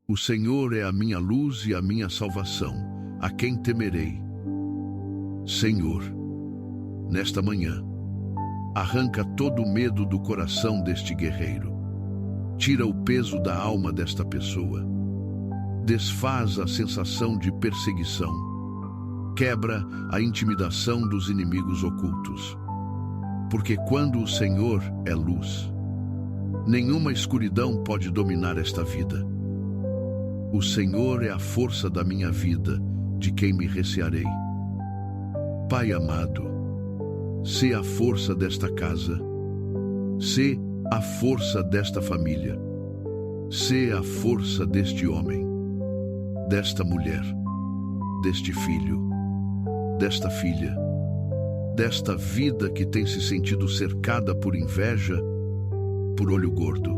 O Senhor é a minha luz e a minha salvação. A quem temerei? Senhor, nesta manhã, arranca todo o medo do coração deste guerreiro. Tira o peso da alma desta pessoa. Desfaz a sensação de perseguição. Quebra a intimidação dos inimigos ocultos. Porque quando o Senhor é luz, nenhuma escuridão pode dominar esta vida. O Senhor é a força da minha vida, de quem me recearei. Pai amado, sê a força desta casa, sê a força desta família, sê a força deste homem, desta mulher, deste filho, desta filha, desta vida que tem se sentido cercada por inveja, por olho gordo,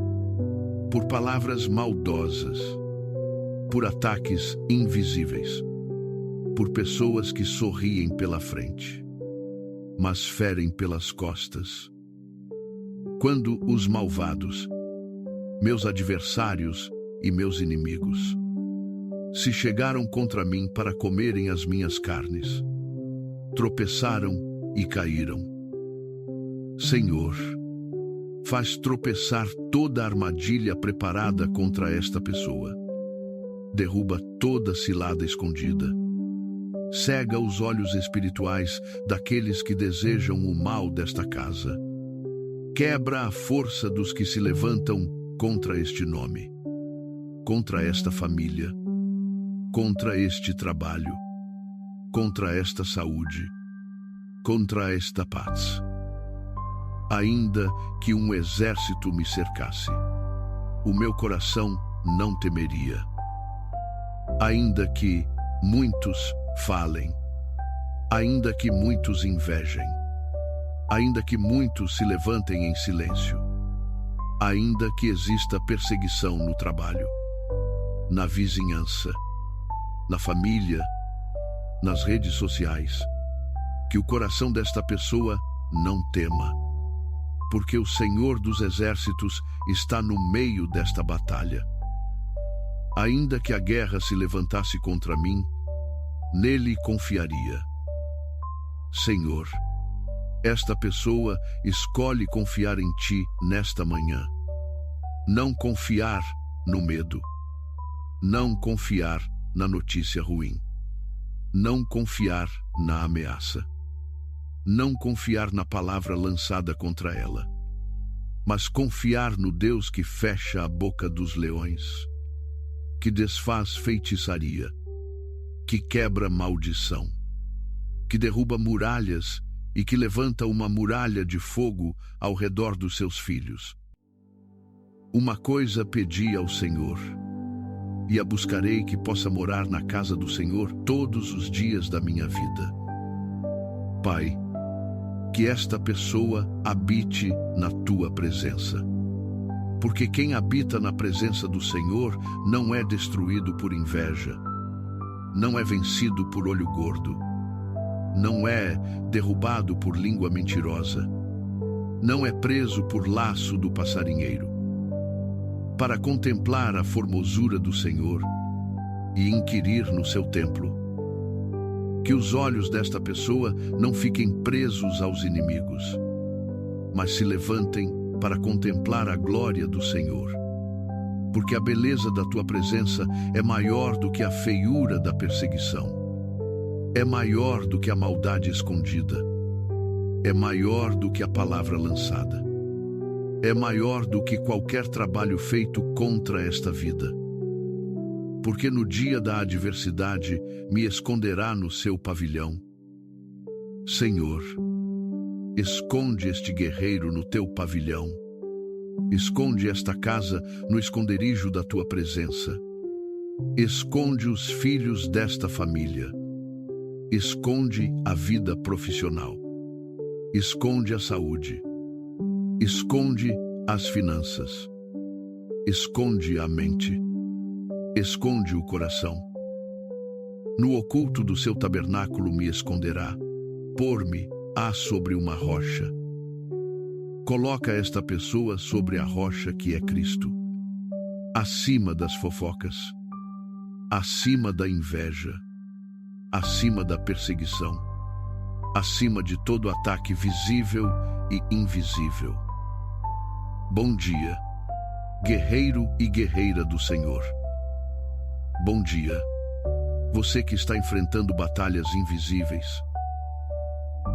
por palavras maldosas, por ataques invisíveis, por pessoas que sorriem pela frente, mas ferem pelas costas. Quando os malvados, meus adversários e meus inimigos, se chegaram contra mim para comerem as minhas carnes, tropeçaram e caíram. Senhor, faz tropeçar toda a armadilha preparada contra esta pessoa. Derruba toda cilada escondida. Cega os olhos espirituais daqueles que desejam o mal desta casa. Quebra a força dos que se levantam contra este nome, contra esta família, contra este trabalho, contra esta saúde, contra esta paz. Ainda que um exército me cercasse, o meu coração não temeria. Ainda que muitos falem, ainda que muitos invejem, ainda que muitos se levantem em silêncio, ainda que exista perseguição no trabalho, na vizinhança, na família, nas redes sociais, que o coração desta pessoa não tema, porque o Senhor dos Exércitos está no meio desta batalha. Ainda que a guerra se levantasse contra mim, nele confiaria. Senhor, esta pessoa escolhe confiar em Ti nesta manhã. Não confiar no medo. Não confiar na notícia ruim. Não confiar na ameaça. Não confiar na palavra lançada contra ela. Mas confiar no Deus que fecha a boca dos leões, que desfaz feitiçaria, que quebra maldição, que derruba muralhas e que levanta uma muralha de fogo ao redor dos seus filhos. Uma coisa pedi ao Senhor, e a buscarei, que possa morar na casa do Senhor todos os dias da minha vida. Pai, que esta pessoa habite na Tua presença. Porque quem habita na presença do Senhor não é destruído por inveja, não é vencido por olho gordo, não é derrubado por língua mentirosa, não é preso por laço do passarinheiro. Para contemplar a formosura do Senhor e inquirir no seu templo, que os olhos desta pessoa não fiquem presos aos inimigos, mas se levantem para contemplar a glória do Senhor. Porque a beleza da Tua presença é maior do que a feiura da perseguição. É maior do que a maldade escondida. É maior do que a palavra lançada. É maior do que qualquer trabalho feito contra esta vida. Porque no dia da adversidade me esconderá no seu pavilhão. Senhor, esconde este guerreiro no Teu pavilhão. Esconde esta casa no esconderijo da Tua presença. Esconde os filhos desta família. Esconde a vida profissional. Esconde a saúde. Esconde as finanças. Esconde a mente. Esconde o coração. No oculto do seu tabernáculo me esconderá. Pôr-me-á sobre uma rocha. Coloca esta pessoa sobre a rocha que é Cristo, acima das fofocas, acima da inveja, acima da perseguição, acima de todo ataque visível e invisível. Bom dia, guerreiro e guerreira do Senhor. Bom dia, você que está enfrentando batalhas invisíveis.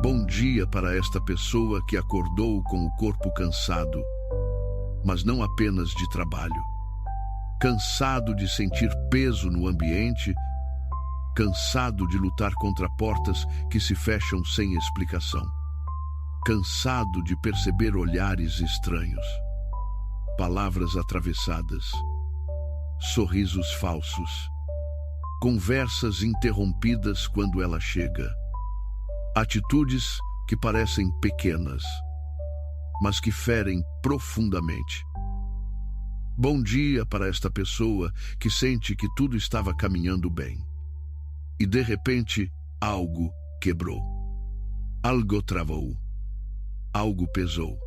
Bom dia para esta pessoa que acordou com o corpo cansado, mas não apenas de trabalho. Cansado de sentir peso no ambiente, cansado de lutar contra portas que se fecham sem explicação. Cansado de perceber olhares estranhos, palavras atravessadas, sorrisos falsos, conversas interrompidas quando ela chega, atitudes que parecem pequenas, mas que ferem profundamente. Bom dia para esta pessoa que sente que tudo estava caminhando bem. E de repente, algo quebrou. Algo travou. Algo pesou.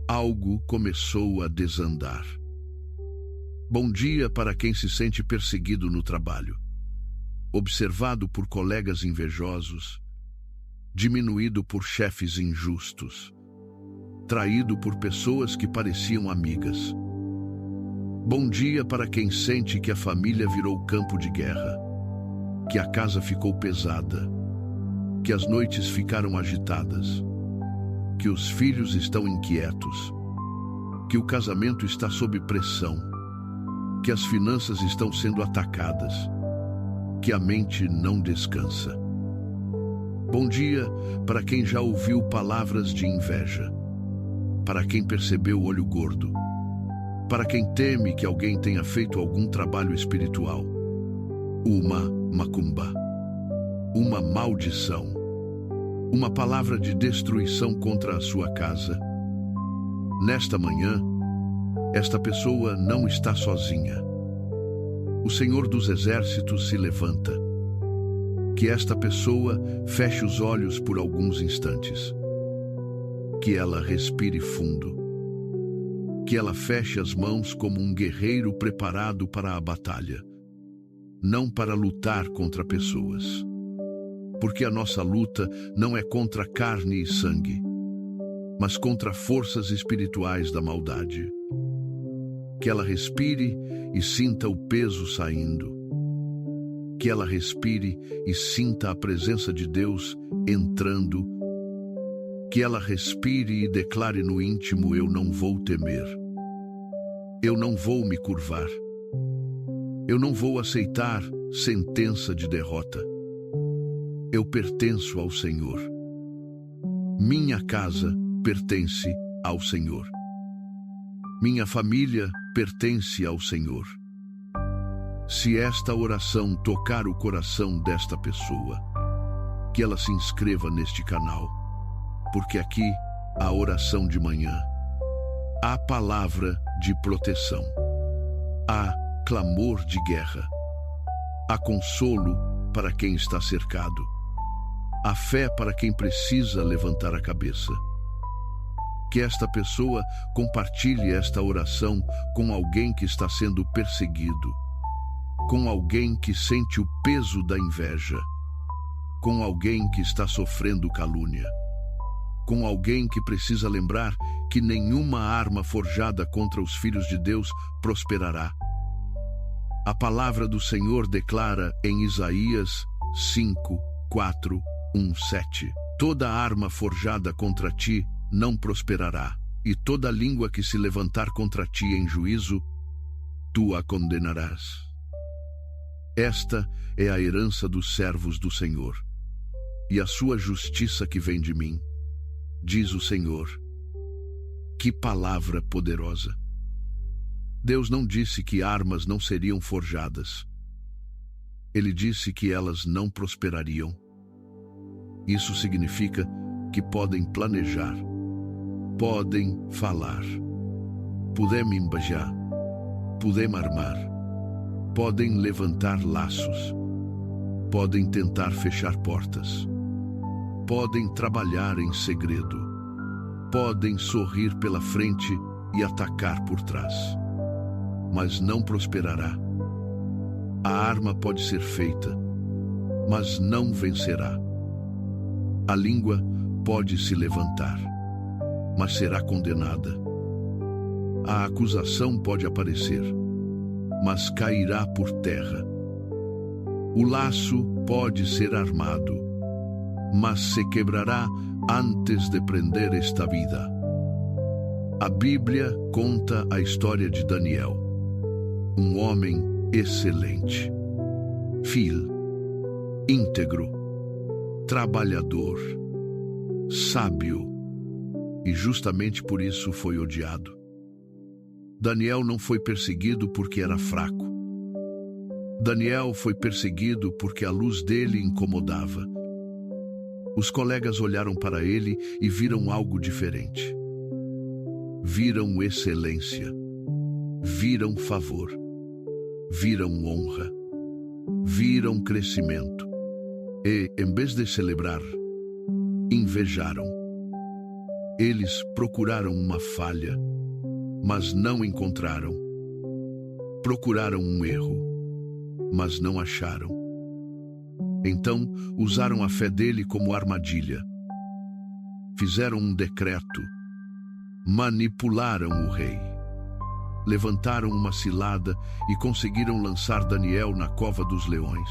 Algo começou a desandar. Bom dia para quem se sente perseguido no trabalho, observado por colegas invejosos, diminuído por chefes injustos, traído por pessoas que pareciam amigas. Bom dia para quem sente que a família virou campo de guerra, que a casa ficou pesada, que as noites ficaram agitadas, que os filhos estão inquietos, que o casamento está sob pressão, que as finanças estão sendo atacadas, que a mente não descansa. Bom dia para quem já ouviu palavras de inveja, para quem percebeu o olho gordo, para quem teme que alguém tenha feito algum trabalho espiritual, uma macumba, uma maldição, uma palavra de destruição contra a sua casa. Nesta manhã, esta pessoa não está sozinha. O Senhor dos Exércitos se levanta. Que esta pessoa feche os olhos por alguns instantes. Que ela respire fundo. Que ela feche as mãos como um guerreiro preparado para a batalha, não para lutar contra pessoas. Porque a nossa luta não é contra carne e sangue, mas contra forças espirituais da maldade. Que ela respire e sinta o peso saindo. Que ela respire e sinta a presença de Deus entrando. Que ela respire e declare no íntimo: eu não vou temer. Eu não vou me curvar. Eu não vou aceitar sentença de derrota. Eu pertenço ao Senhor. Minha casa pertence ao Senhor. Minha família pertence ao Senhor. Se esta oração tocar o coração desta pessoa, que ela se inscreva neste canal, porque aqui há oração de manhã, há palavra de proteção, há clamor de guerra, há consolo para quem está cercado, há fé para quem precisa levantar a cabeça. Que esta pessoa compartilhe esta oração com alguém que está sendo perseguido, com alguém que sente o peso da inveja, com alguém que está sofrendo calúnia, com alguém que precisa lembrar que nenhuma arma forjada contra os filhos de Deus prosperará. A palavra do Senhor declara em Isaías 5, 4, 1, 7: toda arma forjada contra ti não prosperará, e toda língua que se levantar contra ti em juízo, tu a condenarás. Esta é a herança dos servos do Senhor, e a sua justiça que vem de mim, diz o Senhor. Que palavra poderosa! Deus não disse que armas não seriam forjadas. Ele disse que elas não prosperariam. Isso significa que podem planejar, podem falar, podem embajar, podem armar, podem levantar laços, podem tentar fechar portas, podem trabalhar em segredo, podem sorrir pela frente e atacar por trás, mas não prosperará. A arma pode ser feita, mas não vencerá. A língua pode se levantar, mas será condenada. A acusação pode aparecer, mas cairá por terra. O laço pode ser armado, mas se quebrará antes de prender esta vida. A Bíblia conta a história de Daniel, um homem excelente, fiel, íntegro, trabalhador, sábio, e justamente por isso foi odiado. Daniel não foi perseguido porque era fraco. Daniel foi perseguido porque a luz dele incomodava. Os colegas olharam para ele e viram algo diferente. Viram excelência, viram favor, viram honra, viram crescimento e, em vez de celebrar, invejaram. Eles procuraram uma falha, mas não encontraram. Procuraram um erro, mas não acharam. Então, usaram a fé dele como armadilha. Fizeram um decreto. Manipularam o rei. Levantaram uma cilada e conseguiram lançar Daniel na cova dos leões.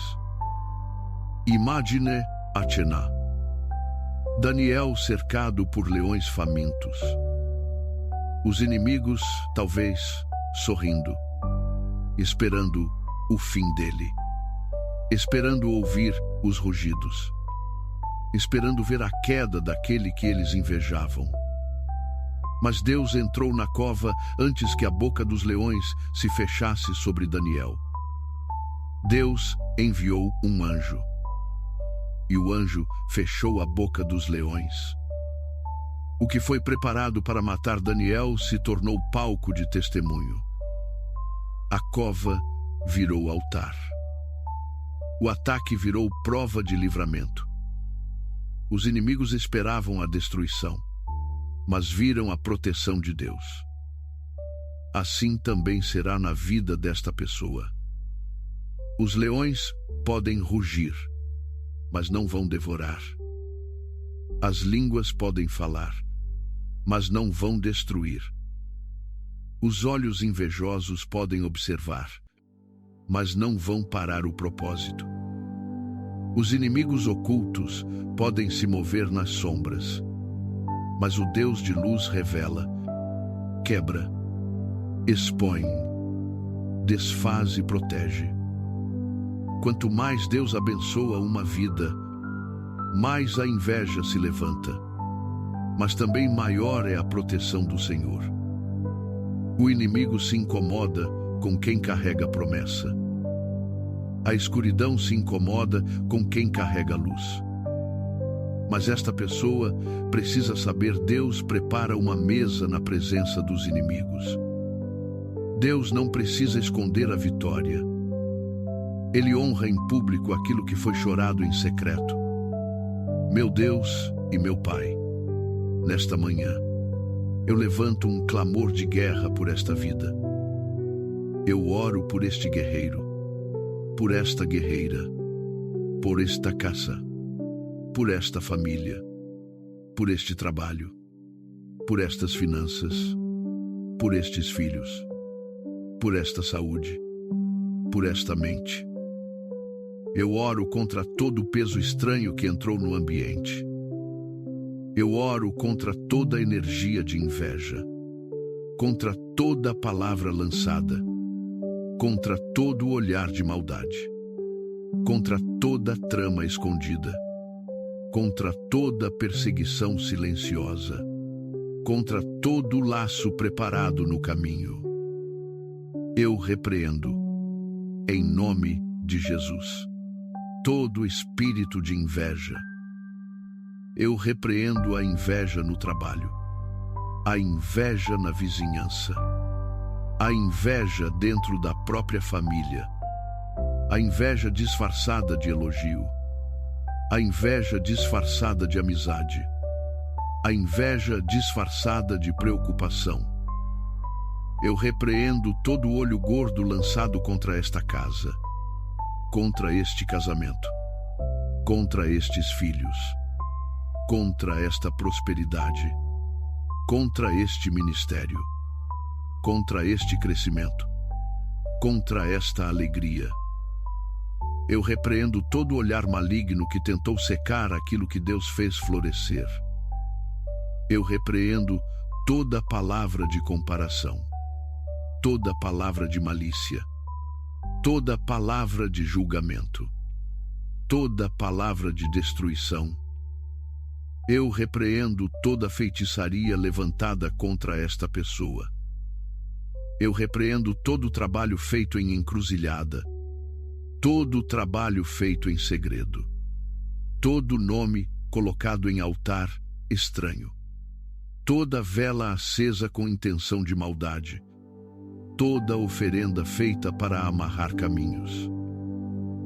Imagine Atena. Daniel cercado por leões famintos. Os inimigos, talvez, sorrindo, esperando o fim dele, esperando ouvir os rugidos, esperando ver a queda daquele que eles invejavam. Mas Deus entrou na cova antes que a boca dos leões se fechasse sobre Daniel. Deus enviou um anjo, e o anjo fechou a boca dos leões. O que foi preparado para matar Daniel se tornou palco de testemunho. A cova virou altar. O ataque virou prova de livramento. Os inimigos esperavam a destruição, mas viram a proteção de Deus. Assim também será na vida desta pessoa. Os leões podem rugir, mas não vão devorar. As línguas podem falar, mas não vão destruir. Os olhos invejosos podem observar, mas não vão parar o propósito. Os inimigos ocultos podem se mover nas sombras, mas o Deus de luz revela, quebra, expõe, desfaz e protege. Quanto mais Deus abençoa uma vida, mais a inveja se levanta, mas também maior é a proteção do Senhor. O inimigo se incomoda com quem carrega a promessa. A escuridão se incomoda com quem carrega a luz. Mas esta pessoa precisa saber: Deus prepara uma mesa na presença dos inimigos. Deus não precisa esconder a vitória. Ele honra em público aquilo que foi chorado em secreto. Meu Deus e meu Pai, nesta manhã, eu levanto um clamor de guerra por esta vida. Eu oro por este guerreiro, por esta guerreira, por esta casa, por esta família, por este trabalho, por estas finanças, por estes filhos, por esta saúde, por esta mente. Eu oro contra todo o peso estranho que entrou no ambiente. Eu oro contra toda a energia de inveja, contra toda a palavra lançada, contra todo o olhar de maldade, contra toda a trama escondida, contra toda a perseguição silenciosa, contra todo o laço preparado no caminho. Eu repreendo, em nome de Jesus, todo espírito de inveja. Eu repreendo a inveja no trabalho, a inveja na vizinhança, a inveja dentro da própria família, a inveja disfarçada de elogio, a inveja disfarçada de amizade, a inveja disfarçada de preocupação. Eu repreendo todo o olho gordo lançado contra esta casa, contra este casamento, contra estes filhos, contra esta prosperidade, contra este ministério, contra este crescimento, contra esta alegria. Eu repreendo todo olhar maligno que tentou secar aquilo que Deus fez florescer. Eu repreendo toda palavra de comparação, toda palavra de malícia, toda palavra de julgamento, toda palavra de destruição. Eu repreendo toda feitiçaria levantada contra esta pessoa. Eu repreendo todo o trabalho feito em encruzilhada, todo o trabalho feito em segredo, todo nome colocado em altar estranho, toda vela acesa com intenção de maldade, toda oferenda feita para amarrar caminhos,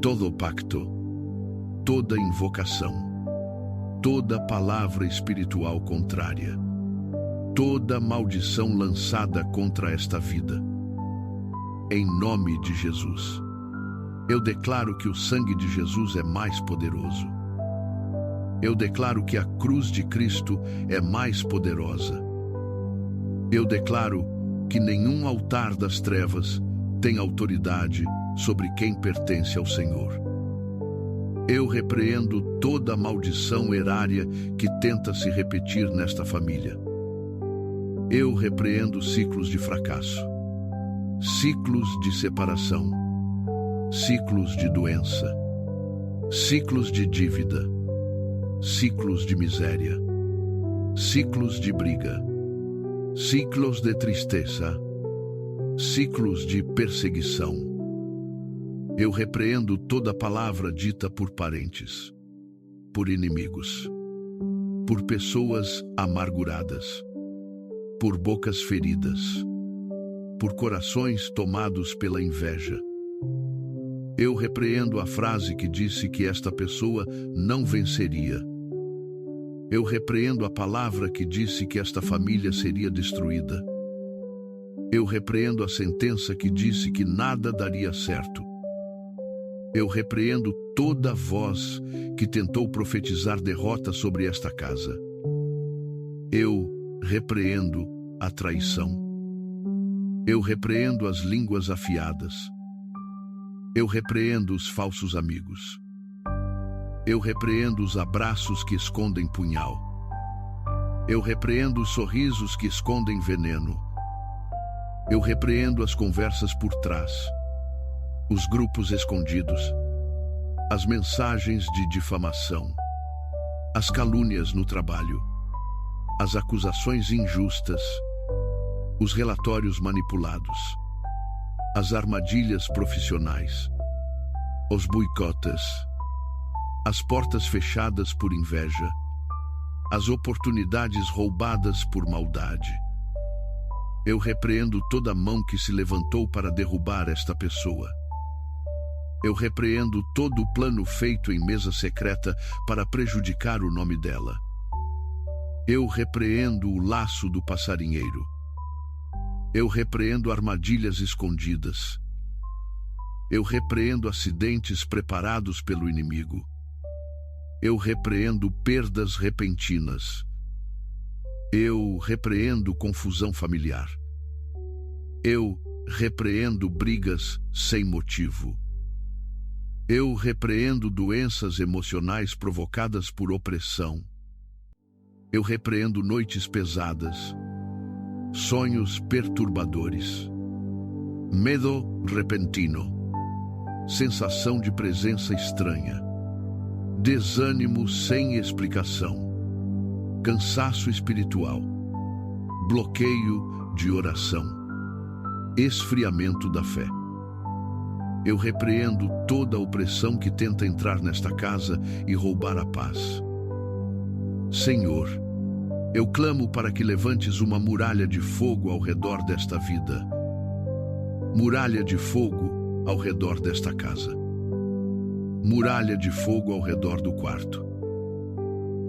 todo pacto, toda invocação, toda palavra espiritual contrária, toda maldição lançada contra esta vida. Em nome de Jesus, eu declaro que o sangue de Jesus é mais poderoso. Eu declaro que a cruz de Cristo é mais poderosa. Eu declaro que nenhum altar das trevas tem autoridade sobre quem pertence ao Senhor. Eu repreendo toda maldição erária que tenta se repetir nesta família. Eu repreendo ciclos de fracasso, ciclos de separação, ciclos de doença, ciclos de dívida, ciclos de miséria, ciclos de briga, ciclos de tristeza, ciclos de perseguição. Eu repreendo toda palavra dita por parentes, por inimigos, por pessoas amarguradas, por bocas feridas, por corações tomados pela inveja. Eu repreendo a frase que disse que esta pessoa não venceria. Eu repreendo a palavra que disse que esta família seria destruída. Eu repreendo a sentença que disse que nada daria certo. Eu repreendo toda voz que tentou profetizar derrota sobre esta casa. Eu repreendo a traição. Eu repreendo as línguas afiadas. Eu repreendo os falsos amigos. Eu repreendo os abraços que escondem punhal. Eu repreendo os sorrisos que escondem veneno. Eu repreendo as conversas por trás, os grupos escondidos, as mensagens de difamação, as calúnias no trabalho, as acusações injustas, os relatórios manipulados, as armadilhas profissionais, os boicotes, as portas fechadas por inveja, as oportunidades roubadas por maldade. Eu repreendo toda mão que se levantou para derrubar esta pessoa. Eu repreendo todo o plano feito em mesa secreta para prejudicar o nome dela. Eu repreendo o laço do passarinheiro. Eu repreendo armadilhas escondidas. Eu repreendo acidentes preparados pelo inimigo. Eu repreendo perdas repentinas. Eu repreendo confusão familiar. Eu repreendo brigas sem motivo. Eu repreendo doenças emocionais provocadas por opressão. Eu repreendo noites pesadas, sonhos perturbadores, medo repentino, sensação de presença estranha, desânimo sem explicação, cansaço espiritual, bloqueio de oração, esfriamento da fé. Eu repreendo toda opressão que tenta entrar nesta casa e roubar a paz. Senhor, eu clamo para que levantes uma muralha de fogo ao redor desta vida. Muralha de fogo ao redor desta casa. Muralha de fogo ao redor do quarto.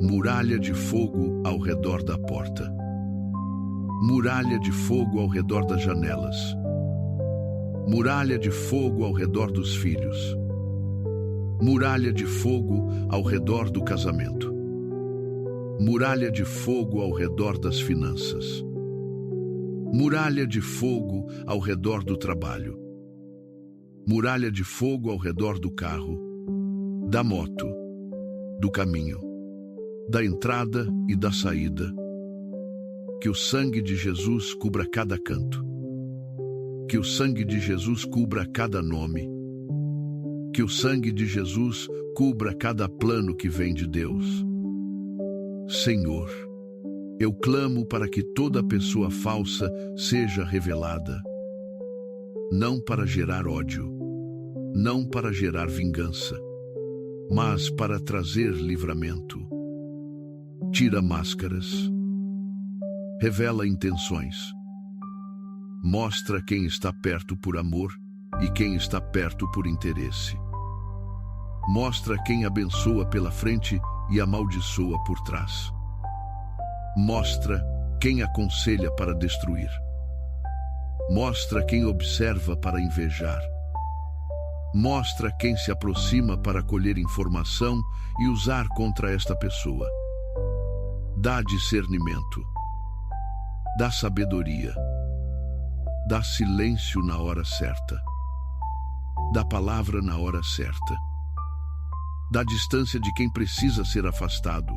Muralha de fogo ao redor da porta. Muralha de fogo ao redor das janelas. Muralha de fogo ao redor dos filhos. Muralha de fogo ao redor do casamento. Muralha de fogo ao redor das finanças. Muralha de fogo ao redor do trabalho. Muralha de fogo ao redor do carro, da moto, do caminho, da entrada e da saída. Que o sangue de Jesus cubra cada canto. Que o sangue de Jesus cubra cada nome. Que o sangue de Jesus cubra cada plano que vem de Deus. Senhor, eu clamo para que toda pessoa falsa seja revelada. Não para gerar ódio, não para gerar vingança, mas para trazer livramento. Tira máscaras. Revela intenções. Mostra quem está perto por amor e quem está perto por interesse. Mostra quem abençoa pela frente e amaldiçoa por trás. Mostra quem aconselha para destruir. Mostra quem observa para invejar. Mostra quem se aproxima para colher informação e usar contra esta pessoa. Dá discernimento. Dá sabedoria. Dá silêncio na hora certa. Dá palavra na hora certa. Dá distância de quem precisa ser afastado.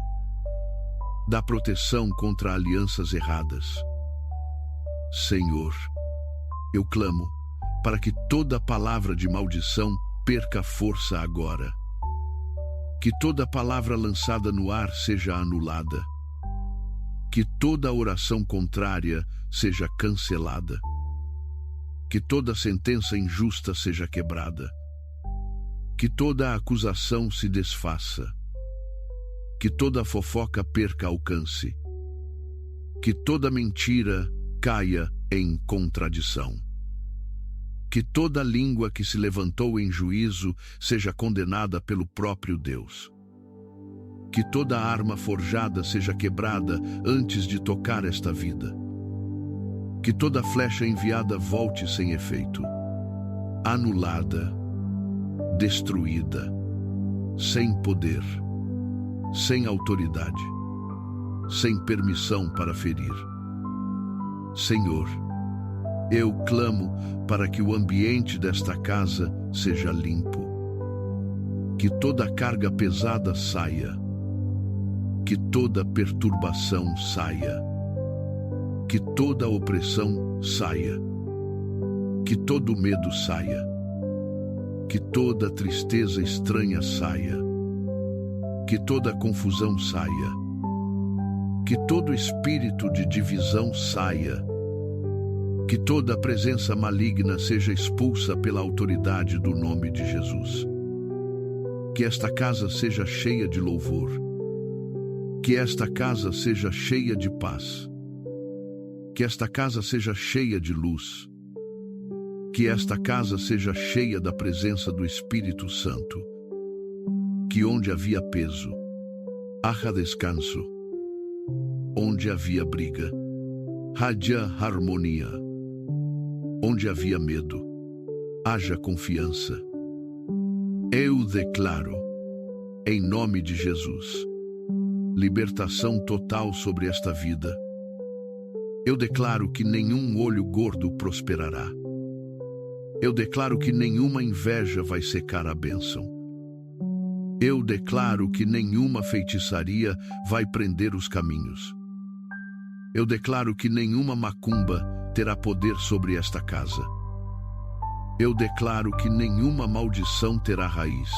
Dá proteção contra alianças erradas. Senhor, eu clamo para que toda palavra de maldição perca força agora. Que toda palavra lançada no ar seja anulada. Que toda oração contrária seja cancelada. Que toda sentença injusta seja quebrada. Que toda acusação se desfaça. Que toda fofoca perca alcance. Que toda mentira caia em contradição. Que toda língua que se levantou em juízo seja condenada pelo próprio Deus. Que toda arma forjada seja quebrada antes de tocar esta vida. Que toda flecha enviada volte sem efeito, anulada, destruída, sem poder, sem autoridade, sem permissão para ferir. Senhor, eu clamo para que o ambiente desta casa seja limpo. Que toda carga pesada saia. Que toda perturbação saia. Que toda opressão saia. Que todo medo saia. Que toda tristeza estranha saia. Que toda confusão saia. Que todo espírito de divisão saia. Que toda presença maligna seja expulsa pela autoridade do nome de Jesus. Que esta casa seja cheia de louvor. Que esta casa seja cheia de paz. Que esta casa seja cheia de luz. Que esta casa seja cheia da presença do Espírito Santo. Que onde havia peso, haja descanso. Onde havia briga, haja harmonia. Onde havia medo, haja confiança. Eu declaro, em nome de Jesus, libertação total sobre esta vida. Eu declaro que nenhum olho gordo prosperará. Eu declaro que nenhuma inveja vai secar a bênção. Eu declaro que nenhuma feitiçaria vai prender os caminhos. Eu declaro que nenhuma macumba terá poder sobre esta casa. Eu declaro que nenhuma maldição terá raiz.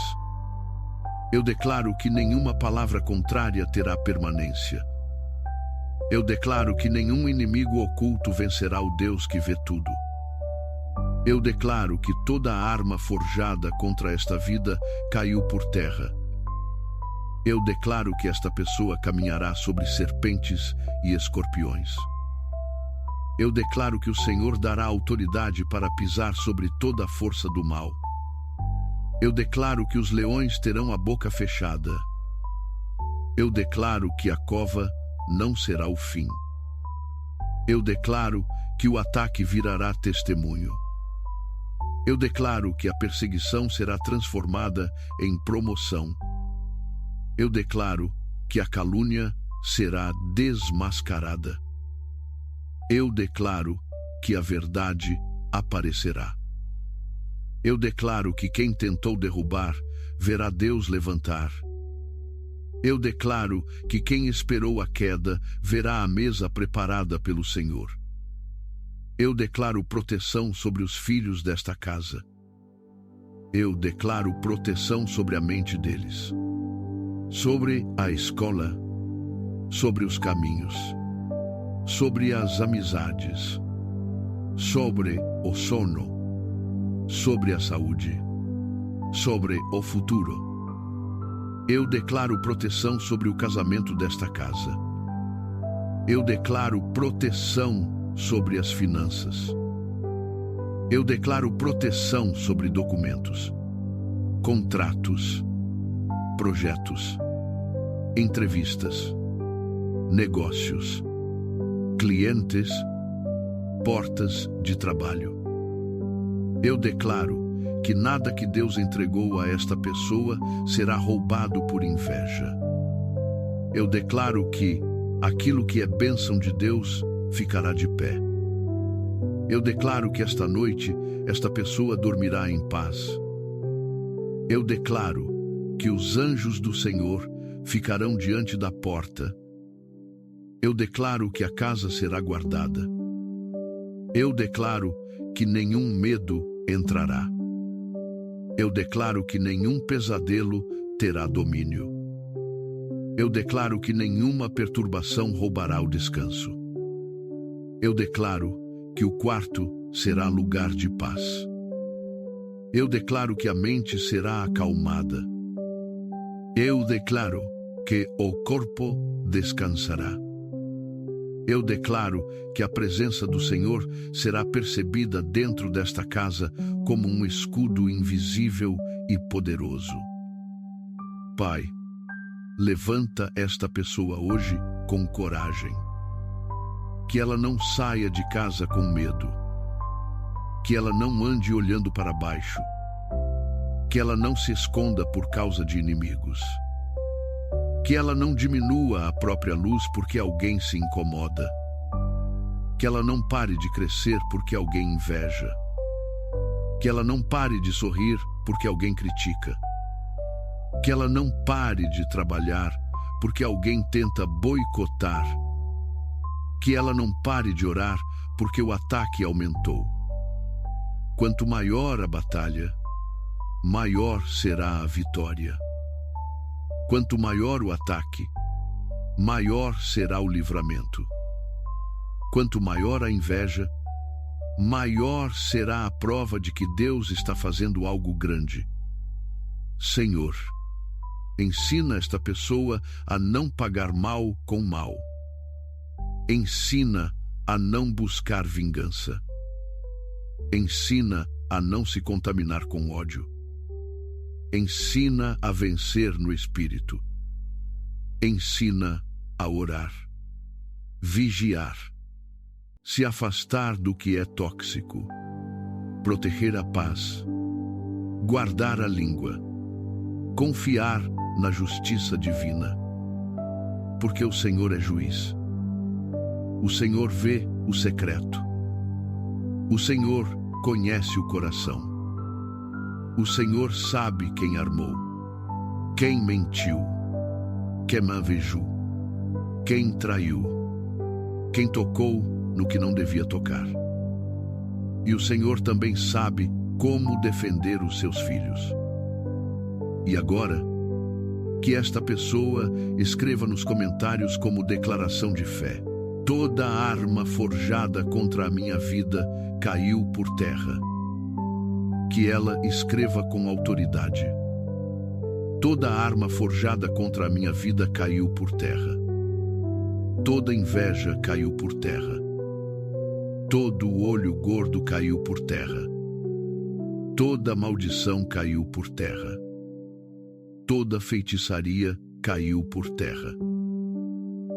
Eu declaro que nenhuma palavra contrária terá permanência. Eu declaro que nenhum inimigo oculto vencerá o Deus que vê tudo. Eu declaro que toda arma forjada contra esta vida caiu por terra. Eu declaro que esta pessoa caminhará sobre serpentes e escorpiões. Eu declaro que o Senhor dará autoridade para pisar sobre toda a força do mal. Eu declaro que os leões terão a boca fechada. Eu declaro que a cova não será o fim. Eu declaro que o ataque virará testemunho. Eu declaro que a perseguição será transformada em promoção. Eu declaro que a calúnia será desmascarada. Eu declaro que a verdade aparecerá. Eu declaro que quem tentou derrubar, verá Deus levantar. Eu declaro que quem esperou a queda, verá a mesa preparada pelo Senhor. Eu declaro proteção sobre os filhos desta casa. Eu declaro proteção sobre a mente deles, sobre a escola, sobre os caminhos, sobre as amizades, sobre o sono, sobre a saúde, sobre o futuro. Eu declaro proteção sobre o casamento desta casa. Eu declaro proteção sobre as finanças. Eu declaro proteção sobre documentos, contratos, projetos, entrevistas, negócios, clientes, portas de trabalho. Eu declaro que nada que Deus entregou a esta pessoa será roubado por inveja. Eu declaro que aquilo que é bênção de Deus ficará de pé. Eu declaro que esta noite esta pessoa dormirá em paz. Eu declaro que os anjos do Senhor ficarão diante da porta. Eu declaro que a casa será guardada. Eu declaro que nenhum medo entrará. Eu declaro que nenhum pesadelo terá domínio. Eu declaro que nenhuma perturbação roubará o descanso. Eu declaro que o quarto será lugar de paz. Eu declaro que a mente será acalmada. Eu declaro que o corpo descansará. Eu declaro que a presença do Senhor será percebida dentro desta casa como um escudo invisível e poderoso. Pai, levanta esta pessoa hoje com coragem. Que ela não saia de casa com medo. Que ela não ande olhando para baixo. Que ela não se esconda por causa de inimigos. Que ela não diminua a própria luz porque alguém se incomoda. Que ela não pare de crescer porque alguém inveja. Que ela não pare de sorrir porque alguém critica. Que ela não pare de trabalhar porque alguém tenta boicotar. Que ela não pare de orar porque o ataque aumentou. Quanto maior a batalha, maior será a vitória. Quanto maior o ataque, maior será o livramento. Quanto maior a inveja, maior será a prova de que Deus está fazendo algo grande. Senhor, ensina esta pessoa a não pagar mal com mal. Ensina a não buscar vingança. Ensina a não se contaminar com ódio. Ensina a vencer no espírito. Ensina a orar, vigiar, se afastar do que é tóxico, proteger a paz, guardar a língua, confiar na justiça divina. Porque o Senhor é juiz. O Senhor vê o secreto. O Senhor conhece o coração. O Senhor sabe quem armou, quem mentiu, quem invejou, quem traiu, quem tocou no que não devia tocar. E o Senhor também sabe como defender os seus filhos. E agora, que esta pessoa escreva nos comentários como declaração de fé: toda arma forjada contra a minha vida caiu por terra. Que ela escreva com autoridade: toda arma forjada contra a minha vida caiu por terra. Toda inveja caiu por terra. Todo olho gordo caiu por terra. Toda maldição caiu por terra. Toda feitiçaria caiu por terra.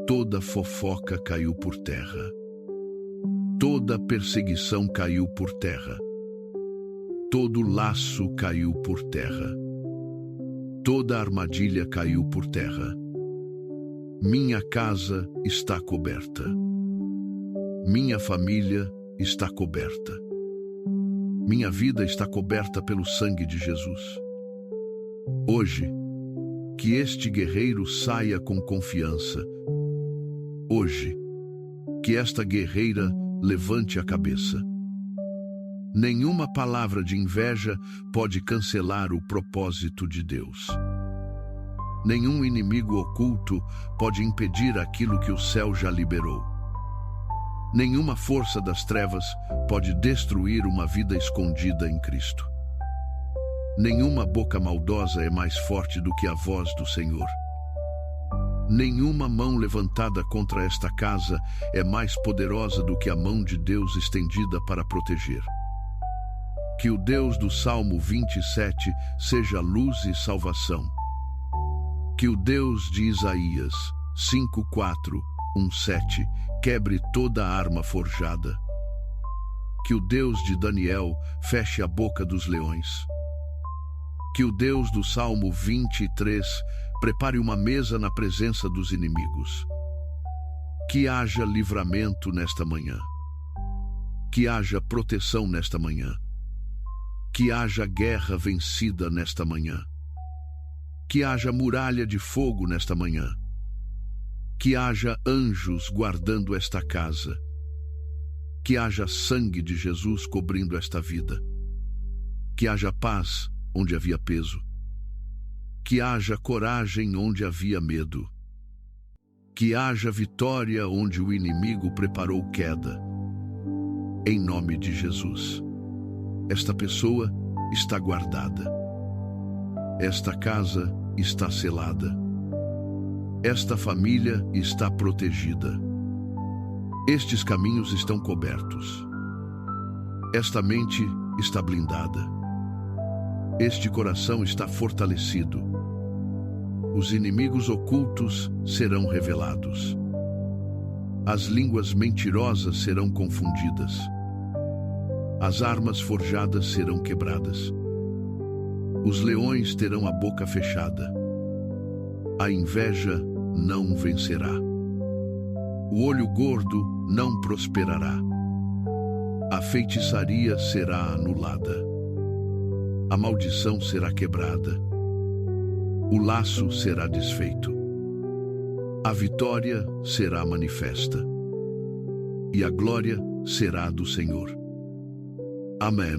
Toda fofoca caiu por terra. Toda perseguição caiu por terra. Todo laço caiu por terra. Toda armadilha caiu por terra. Minha casa está coberta. Minha família está coberta. Minha vida está coberta pelo sangue de Jesus. Hoje, que este guerreiro saia com confiança. Hoje, que esta guerreira levante a cabeça. Nenhuma palavra de inveja pode cancelar o propósito de Deus. Nenhum inimigo oculto pode impedir aquilo que o céu já liberou. Nenhuma força das trevas pode destruir uma vida escondida em Cristo. Nenhuma boca maldosa é mais forte do que a voz do Senhor. Nenhuma mão levantada contra esta casa é mais poderosa do que a mão de Deus estendida para proteger. Que o Deus do Salmo 27 seja luz e salvação. Que o Deus de Isaías 5:4-1:7 quebre toda a arma forjada. Que o Deus de Daniel feche a boca dos leões. Que o Deus do Salmo 23 prepare uma mesa na presença dos inimigos. Que haja livramento nesta manhã. Que haja proteção nesta manhã. Que haja guerra vencida nesta manhã. Que haja muralha de fogo nesta manhã. Que haja anjos guardando esta casa. Que haja sangue de Jesus cobrindo esta vida. Que haja paz onde havia peso. Que haja coragem onde havia medo. Que haja vitória onde o inimigo preparou queda. Em nome de Jesus. Esta pessoa está guardada. Esta casa está selada. Esta família está protegida. Estes caminhos estão cobertos. Esta mente está blindada. Este coração está fortalecido. Os inimigos ocultos serão revelados. As línguas mentirosas serão confundidas. As armas forjadas serão quebradas. Os leões terão a boca fechada. A inveja não vencerá. O olho gordo não prosperará. A feitiçaria será anulada. A maldição será quebrada. O laço será desfeito. A vitória será manifesta. E a glória será do Senhor. Amém.